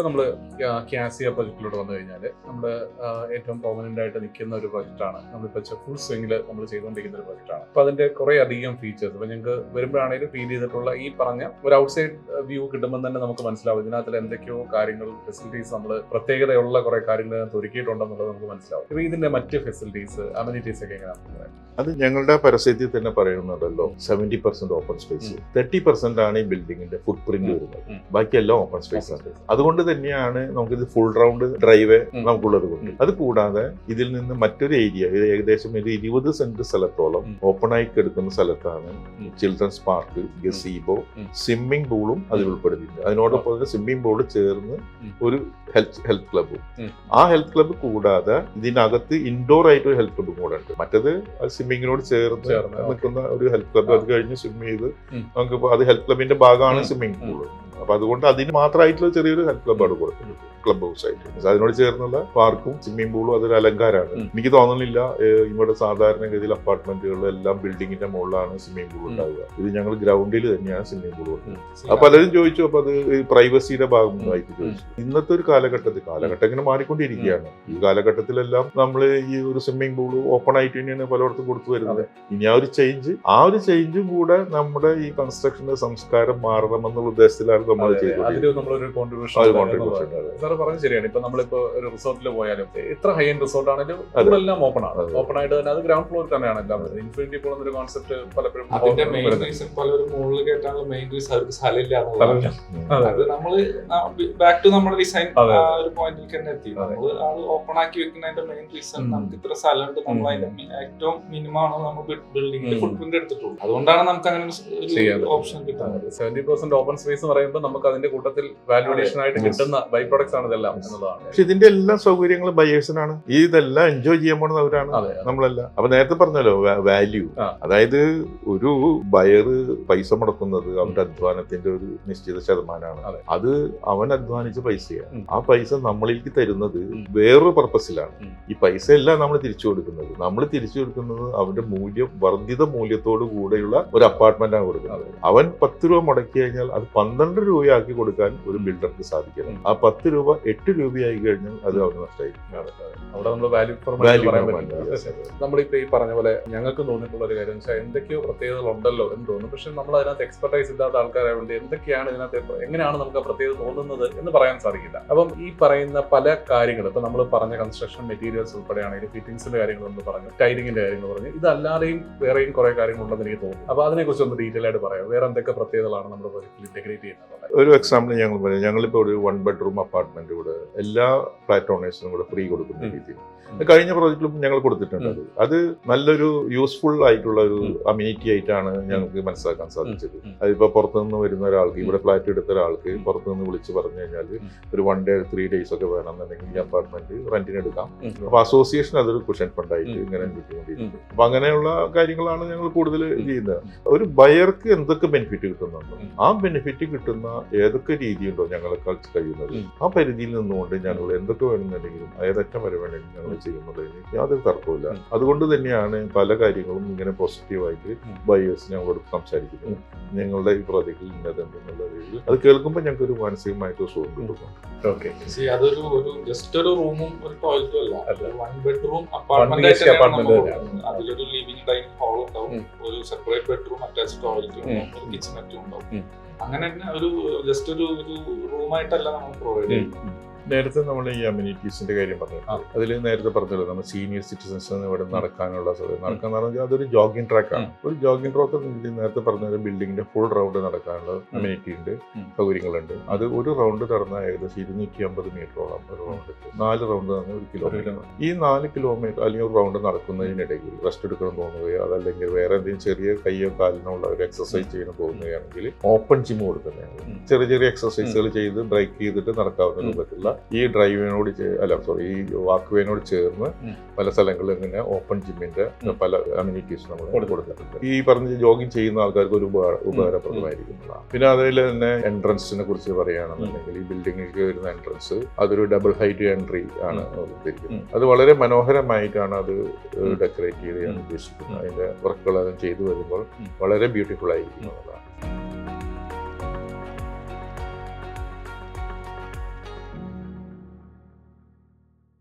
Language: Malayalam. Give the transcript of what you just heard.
നമ്മൾ ക്യാസിയ പ്രൊജക്റ്റിലോട്ട് വന്നു കഴിഞ്ഞാൽ നമ്മുടെ ഏറ്റവും പ്രോമിനന്റ് ആയിട്ട് നിൽക്കുന്ന ഒരു പ്രൊജക്റ്റാണ്. നമ്മളിപ്പോൾ ഫുൾ സ്വിംഗിൽ നമ്മൾ ചെയ്തുകൊണ്ടിരിക്കുന്ന ഒരു പ്രൊജക്റ്റാണ്. അപ്പോൾ അതിന്റെ കുറേ അധികം ഫീച്ചേഴ്സ് ഇപ്പോൾ ഞങ്ങൾക്ക് വരുമ്പോഴാണെങ്കിലും ഫീൽ ചെയ്തിട്ടുള്ള ഈ പറഞ്ഞ ഒരു ഔട്ട്സൈഡ് വ്യൂ കിട്ടുമ്പോൾ തന്നെ നമുക്ക് മനസ്സിലാവും ഇതിനകത്ത് എന്തൊക്കെയോ കാര്യങ്ങൾ ഫെസിലിറ്റീസ് നമ്മൾ പ്രത്യേകതയുള്ള കുറേ കാര്യങ്ങൾ അതിനകത്ത് ഒരുക്കിയിട്ടുണ്ടെന്നുള്ളത് നമുക്ക് മനസ്സിലാവും. ഇപ്പോൾ ഇതിന്റെ മറ്റ് ഫെസിലിറ്റീസ് അമ്യൂണിറ്റീസ് ഒക്കെ എങ്ങനെയാണ്? അത് ഞങ്ങളുടെ പരസ്യത്തിൽ തന്നെ പറയുന്നുണ്ടല്ലോ, 70% ഓപ്പൺ സ്പേസ്, 30% ആണ് ഈ ബിൽഡിങ്ങിന്റെ ഫുട് പ്രിന്റ് വരുന്നത്, ബാക്കിയെല്ലാം ഓപ്പൺ സ്പേസ് ആണ്. അതുകൊണ്ട് തന്നെയാണ് നമുക്കിത് ഫുൾ റൗണ്ട് ഡ്രൈവേ നമുക്കുള്ളത് കൊണ്ട്. അത് കൂടാതെ ഇതിൽ നിന്ന് മറ്റൊരു ഏരിയ ഏകദേശം ഒരു 20 സെന്റ് സ്ഥലത്തോളം ഓപ്പൺ ആയി കിടക്കുന്ന സ്ഥലത്താണ് ചിൽഡ്രൻസ് പാർക്ക്, ഗസീബോ, സ്വിമ്മിംഗ് പൂളും അതിൽ ഉൾപ്പെടുത്തിയിട്ടുണ്ട്. അതിനോടൊപ്പം സ്വിമ്മിംഗ് പൂള് ചേർന്ന് ഒരു ഹെൽത്ത് ക്ലബും. ആ ഹെൽത്ത് ക്ലബ്ബ് കൂടാതെ ഇതിനകത്ത് ഇൻഡോർ ആയിട്ട് ഒരു ഹെൽത്ത് ക്ലബ്ബും കൂടെ ഉണ്ട്. മറ്റത് സ്വിമ്മിങ്ങിനോട് ചേർന്ന് നിൽക്കുന്ന ഒരു ഹെൽത്ത് ക്ലബ്ബ്. അത് കഴിഞ്ഞ് സ്വിം ചെയ്ത് നമുക്കിപ്പോൾ അത് ഹെൽത്ത് ക്ലബിന്റെ ഭാഗമാണ് സ്വിമ്മിംഗ് പൂള്. അപ്പൊ അതുകൊണ്ട് അതിന് മാത്രമായിട്ടുള്ള ചെറിയൊരു ഹെൽത്ത് ക്ലബ്ബാണ് കൊടുക്കുന്നത്, ക്ലബ് ഹൗസ് ആയിട്ട്. അതിനോട് ചേർന്നുള്ള പാർക്കും സ്വിമ്മിംഗ് പൂളും അതൊരു അലങ്കാരമാണ്. എനിക്ക് തോന്നുന്നില്ല ഇവിടെ സാധാരണഗതിയിൽ അപ്പാർട്ട്മെന്റുകളിലെല്ലാം ബിൽഡിങ്ങിന്റെ മുകളിലാണ് സ്വിമ്മിംഗ് പൂൾ ഉണ്ടാവുക. ഇത് ഞങ്ങൾ ഗ്രൗണ്ടിൽ തന്നെയാണ് സ്വിമ്മിംഗ് പൂൾ കൊടുക്കുന്നത്. അപ്പൊ പലരും ചോദിച്ചു, അപ്പൊ അത് പ്രൈവസിയുടെ ഭാഗമായിട്ട് ചോദിച്ചു. ഇന്നത്തെ ഒരു കാലഘട്ടം ഇങ്ങനെ മാറിക്കൊണ്ടിരിക്കുകയാണ്. ഈ കാലഘട്ടത്തിലെല്ലാം നമ്മൾ ഈ ഒരു സ്വിമ്മിംഗ് പൂൾ ഓപ്പൺ ആയിട്ട് തന്നെയാണ് പലയിടത്തും കൊടുത്തു വരുന്നത്. ഇനി ആ ഒരു ചേഞ്ചും കൂടെ നമ്മുടെ ഈ കൺസ്ട്രക്ഷന്റെ സംസ്കാരം മാറണമെന്നുള്ള ഉദ്ദേശത്തിലാണ് നമ്മൾ പറഞ്ഞത്. ശരിയാണ്. ഇപ്പൊ നമ്മളിപ്പോ ഒരു റിസോർട്ടിൽ പോയാലും എത്ര ഹൈ എൻഡ് റിസോർട്ട് ആണെങ്കിലും അതെല്ലാം ഓപ്പൺ ആണ്. ഓപ്പൺ ആയിട്ട് തന്നെ അത് ഗ്രൗണ്ട് ഫ്ലോർ തന്നെയാണ് എല്ലാം. ഇൻഫിനിറ്റി പൂൾ എന്നൊരു കോൺസെപ്റ്റ് പലപ്പോഴും പലരും മുകളിൽ കേട്ടാനുള്ള മെയിൻ റീസൺ അവർക്ക് സ്ഥലമില്ല. അത് നമ്മള് ബാക്ക് ടു നമ്മുടെ ഡിസൈൻ ഒരു പോയിന്റിൽ തന്നെ എത്തി. നമ്മള് അത് ഓപ്പൺ ആക്കി വെക്കുന്നതിന്റെ മെയിൻ റീസൺ നമുക്ക് ഇത്ര സ്ഥലമുണ്ട്, നമ്മൾ അതിന്റെ ഏറ്റവും മിനിമം ആണ് നമ്മൾ ബിൽഡിംഗിന്റെ ഫുട് പ്രിന്റ് എടുത്തിട്ടുള്ളൂ. അതുകൊണ്ടാണ് നമുക്ക് അങ്ങനെ ഓപ്ഷൻ കിട്ടുന്നത്. 70% ഓപ്പൺ സ്പേസ് പറയുമ്പോൾ നമുക്ക് അതിന്റെ കൂട്ടത്തിൽ വാല്യുവേഷൻ ആയിട്ട് കിട്ടുന്ന ബൈ പ്രോഡക്ട്സ് ആണ് ഇതെല്ലാം എന്നുള്ളതാണ്. പക്ഷെ ഇതിന്റെ എല്ലാ സൗകര്യങ്ങളും ബയേഴ്സിനാണ്. ഇതെല്ലാം എൻജോയ് ചെയ്യാൻ പോകുന്നത് അവരാണ്, നമ്മളല്ല. അപ്പൊ നേരത്തെ പറഞ്ഞല്ലോ വാല്യൂ, അതായത് ഒരു ബയർ പൈസ മുടക്കുന്നത് അവന്റെ അധ്വാനത്തിന്റെ ഒരു നിശ്ചിത ശതമാനമാണ്. അത് അവൻ അധ്വാനിച്ച പൈസയാണ്. ആ പൈസ നമ്മളിലേക്ക് തരുന്നത് വേറൊരു പർപ്പസിലാണ്. ഈ പൈസ എല്ലാം നമ്മൾ തിരിച്ചു കൊടുക്കുന്നത്. അവന്റെ വർദ്ധിത മൂല്യത്തോടു കൂടെയുള്ള ഒരു അപ്പാർട്ട്മെന്റ് ആണ് കൊടുക്കുന്നത്. അവൻ 10 രൂപ മുടക്കി കഴിഞ്ഞാൽ അത് 12 രൂപയാക്കി കൊടുക്കാൻ ഒരു ബിൽഡർക്ക് സാധിക്കണം. ആ 10 രൂപ 8 രൂപയായി കഴിഞ്ഞാൽ അത് അവന് നഷ്ടമായിരിക്കും. അവിടെ നമ്മൾ നമ്മളിപ്പോ ഈ പറഞ്ഞ പോലെ ഞങ്ങൾക്ക് തോന്നിയിട്ടുള്ള ഒരു കാര്യം വെച്ചാൽ എന്തൊക്കെയോ പ്രത്യേകതകൾ ഉണ്ടല്ലോ എന്ന് തോന്നുന്നു. പക്ഷെ നമ്മൾ അതിനകത്ത് എക്സ്പെർട്ടൈസ് ഇല്ലാത്ത ആൾക്കാരായതുകൊണ്ട് എന്തൊക്കെയാണ് ഇതിനകത്ത് എങ്ങനെയാണ് നമുക്ക് ആ പ്രത്യേകത തോന്നുന്നത് എന്ന് പറയാൻ സാധിക്കില്ല. അപ്പം ഈ പറയുന്ന പല കാര്യങ്ങൾ ഇപ്പൊ നമ്മൾ പറഞ്ഞ കൺസ്ട്രക്ഷൻ മെറ്റീരിയൽസ് ഉൾപ്പെടെയാണെങ്കിൽ ഫിറ്റിംഗ്സിന്റെ കാര്യങ്ങൾ നമ്മൾ പറഞ്ഞു, ടൈലിങ്ങിന്റെ കാര്യങ്ങൾ പറഞ്ഞു, ഇതല്ലാതെയും വേറെയും കുറെ കാര്യങ്ങളുണ്ടെന്ന് എനിക്ക് തോന്നുന്നു. അപ്പൊ അതിനെക്കുറിച്ച് ഒന്ന് ഡീറ്റെയിൽ ആയിട്ട് പറയാം. വേറെ എന്തൊക്കെ പ്രത്യേകതകളാണ് നമ്മുടെ പ്രൊജക്റ്റിൽ ഇന്റഗ്രേറ്റ് ചെയ്യുന്നത്? ഒരു എക്സാമ്പിൾ ഞങ്ങൾ പറയാം. ഞങ്ങളിപ്പോൾ ഒരു 1 ബെഡ്റൂം അപ്പാർട്ട്മെന്റ് ഇവിടെ എല്ലാ ഫ്ലാറ്റ് ഓണേഴ്സിനും കൂടെ ഫ്രീ കൊടുക്കുന്ന രീതിയിൽ കഴിഞ്ഞ പ്രോജക്റ്റിലും ഞങ്ങൾ കൊടുത്തിട്ടുണ്ട്. അത് നല്ലൊരു യൂസ്ഫുൾ ആയിട്ടുള്ള ഒരു അമ്യൂണിറ്റി ആയിട്ടാണ് ഞങ്ങൾക്ക് മനസ്സിലാക്കാൻ സാധിച്ചത്. അതിപ്പോ പുറത്തുനിന്ന് വരുന്ന ഒരാൾക്ക്, ഇവിടെ ഫ്ലാറ്റ് എടുത്ത ഒരാൾക്ക് പുറത്തുനിന്ന് വിളിച്ച് പറഞ്ഞു കഴിഞ്ഞാൽ ഒരു 1 day 3 days ഒക്കെ വേണമെന്നുണ്ടെങ്കിൽ ഈ അപ്പാർട്ട്മെന്റ് റെന്റിന് എടുക്കാം. അപ്പൊ അസോസിയേഷൻ അതൊരു കുഷൻ ഫണ്ടായിട്ട് ഇങ്ങനെ കിട്ടിക്കൊണ്ടിരിക്കുന്നത്. അപ്പൊ അങ്ങനെയുള്ള കാര്യങ്ങളാണ് ഞങ്ങൾ കൂടുതൽ ചെയ്യുന്നത്. ഒരു ബയർക്ക് എന്തൊക്കെ ബെനിഫിറ്റ് കിട്ടുന്നുണ്ടോ, ആ ബെനിഫിറ്റ് കിട്ടുന്ന ഏതൊക്കെ രീതിയുണ്ടോ ഞങ്ങളെക്കാൾ കഴിയുന്നത്, ആ പരിധിയിൽ നിന്നുകൊണ്ട് ഞങ്ങൾ എന്തൊക്കെ വേണമെന്നുണ്ടെങ്കിലും ഏതറ്റം വരെ വേണമെങ്കിലും ഞങ്ങൾ ചെയ്യുന്നതിന് യാതൊരു തർക്കമില്ല. അതുകൊണ്ട് തന്നെയാണ് പല കാര്യങ്ങളും ഇങ്ങനെ പോസിറ്റീവായിട്ട് ബയേഴ്സ് ഞങ്ങളോട് സംസാരിക്കുന്നത്. ഞങ്ങളുടെ ഈ പ്രോജക്റ്റിൽ ഇന്നതെന്നുള്ള രീതിയിൽ അത് കേൾക്കുമ്പോൾ ഞങ്ങൾക്ക് ഒരു മാനസികമായിട്ട് സുഖം കിട്ടുന്നു. അതൊരു ജസ്റ്റ് ഒരു റൂമും ഒരു ടോയ്ലറ്റും അല്ല, 1 ബെഡ്റൂം അപ്പാർട്ട്മെന്റ്. അതിലൊരു ലിവിംഗ് ഡൈനിങ് ഹാൾ ഉണ്ടാവും, ഒരു സെപ്പറേറ്റ് ബെഡ്റൂം, അറ്റാച്ച്ഡ് ടോയ്ലറ്റും ഒരു കിച്ചണറ്റും ഉണ്ടാവും. അങ്ങനെ തന്നെ ഒരു ജസ്റ്റ് ഒരു റൂമായിട്ടല്ല നമ്മൾ പ്രൊവൈഡ് ചെയ്യുന്നത്. നേരത്തെ നമ്മൾ ഈ അമ്യൂണിറ്റീസിന്റെ കാര്യം പറഞ്ഞു. അതിൽ നേരത്തെ പറഞ്ഞല്ലോ നമ്മൾ സീനിയർ സിറ്റിസൺസ് ഇവിടെ നടക്കാനുള്ള നടക്കാന്ന് പറഞ്ഞാൽ അതൊരു ജോഗിങ് ട്രാക്കാണ്. ഒരു ജോഗിങ് ട്രാക്ക് നേരത്തെ പറഞ്ഞ ഒരു ബിൽഡിങ്ങിന്റെ ഫുൾ റൗണ്ട് നടക്കാനുള്ള അമ്യൂണിറ്റി ഉണ്ട്, സൗകര്യങ്ങളുണ്ട്. അത് ഒരു റൗണ്ട് നടന്നാൽ ഏകദേശം 250 മീറ്ററോളം ഒരു റൗണ്ട്. 4 റൗണ്ട് നടന്നാൽ 1 കിലോമീറ്റർ. ഈ 4 കിലോമീറ്റർ അല്ലെങ്കിൽ ഒരു റൗണ്ട് നടക്കുന്നതിനിടയിൽ റെസ്റ്റ് എടുക്കണം തോന്നുകയോ അതല്ലെങ്കിൽ വേറെ എന്തെങ്കിലും ചെറിയ കയ്യോ കാലിനോ ഉള്ള ഒരു എക്സസൈസ് ചെയ്യണം തോന്നുകയാണെങ്കിൽ ഓപ്പൺ ജിം കൊടുക്കുന്നതാണ്. ചെറിയ എക്സസൈസുകൾ ചെയ്ത് ബ്രേക്ക് ചെയ്തിട്ട് നടക്കാവുന്ന രൂപത്തിലുള്ള ഈ ഡ്രൈവിനോട് ഈ വാക്ക്വേനോട് ചേർന്ന് പല സ്ഥലങ്ങളിലും ഇങ്ങനെ ഓപ്പൺ ജിമ്മിന്റെ പല അമ്യൂണിറ്റീസ് നമ്മൾ കൊടുത്തിട്ടുണ്ട്. ഈ പറഞ്ഞ ജോഗിങ് ചെയ്യുന്ന ആൾക്കാർക്ക് ഒരു ഉപകാരപ്രദമായിരിക്കുന്നതാണ്. പിന്നെ അതിൽ തന്നെ എൻട്രൻസിനെ കുറിച്ച് പറയുകയാണെന്നുണ്ടെങ്കിൽ ഈ ബിൽഡിങ്ങിലേക്ക് വരുന്ന എൻട്രൻസ് അതൊരു ഡബിൾ ഹൈറ്റ് എൻട്രി ആണ് ഉദ്ദേശിക്കുന്നത്. അത് വളരെ മനോഹരമായിട്ടാണ് അത് ഡെക്കറേറ്റ് ചെയ്ത് ഞാൻ ഉദ്ദേശിക്കുന്നത്. അതിന്റെ വർക്കുകൾ അതും ചെയ്തു വരുമ്പോൾ വളരെ ബ്യൂട്ടിഫുൾ ആയിരിക്കുന്നതാണ്.